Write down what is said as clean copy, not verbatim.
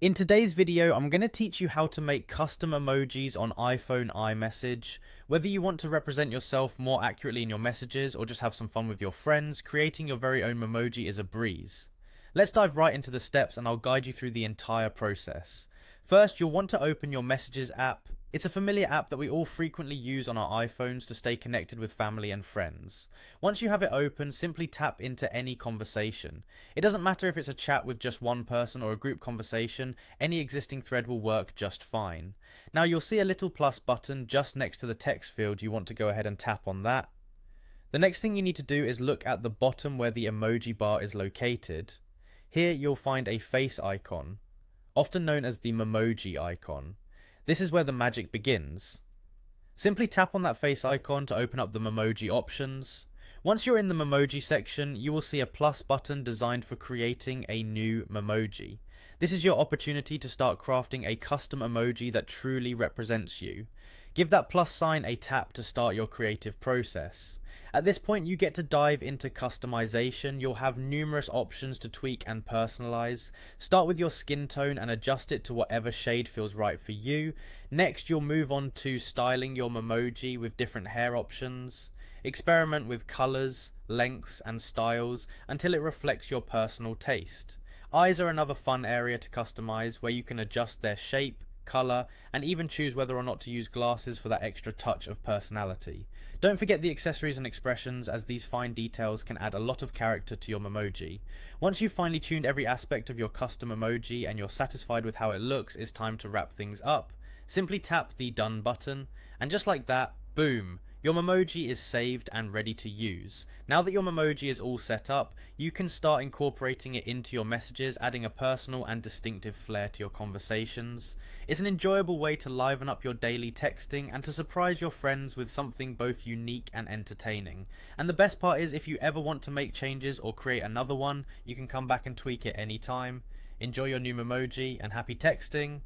In today's video, I'm going to teach you how to make custom emojis on iPhone iMessage. Whether you want to represent yourself more accurately in your messages or just have some fun with your friends, creating your very own memoji is a breeze. Let's dive right into the steps and I'll guide you through the entire process. First, you'll want to open your Messages app. It's a familiar app that we all frequently use on our iPhones to stay connected with family and friends. Once you have it open, simply tap into any conversation. It doesn't matter if it's a chat with just one person or a group conversation, any existing thread will work just fine. Now you'll see a little plus button just next to the text field. You want to go ahead and tap on that. The next thing you need to do is look at the bottom where the emoji bar is located. Here you'll find a face icon, often known as the memoji icon. This is where the magic begins. Simply tap on that face icon to open up the memoji options. Once you're in the memoji section, you will see a plus button designed for creating a new memoji. This is your opportunity to start crafting a custom emoji that truly represents you. Give that plus sign a tap to start your creative process. At this point, you get to dive into customization. You'll have numerous options to tweak and personalize. Start with your skin tone and adjust it to whatever shade feels right for you. Next, you'll move on to styling your memoji with different hair options. Experiment with colors, lengths, and styles until it reflects your personal taste. Eyes are another fun area to customize where you can adjust their shape, color, and even choose whether or not to use glasses for that extra touch of personality. Don't forget the accessories and expressions, as these fine details can add a lot of character to your memoji. Once you've finally tuned every aspect of your custom emoji and you're satisfied with how it looks, it's time to wrap things up. Simply tap the done button, and just like that, boom! Your memoji is saved and ready to use. Now that your memoji is all set up, you can start incorporating it into your messages, adding a personal and distinctive flair to your conversations. It's an enjoyable way to liven up your daily texting and to surprise your friends with something both unique and entertaining. And the best part is, if you ever want to make changes or create another one, you can come back and tweak it anytime. Enjoy your new memoji and happy texting!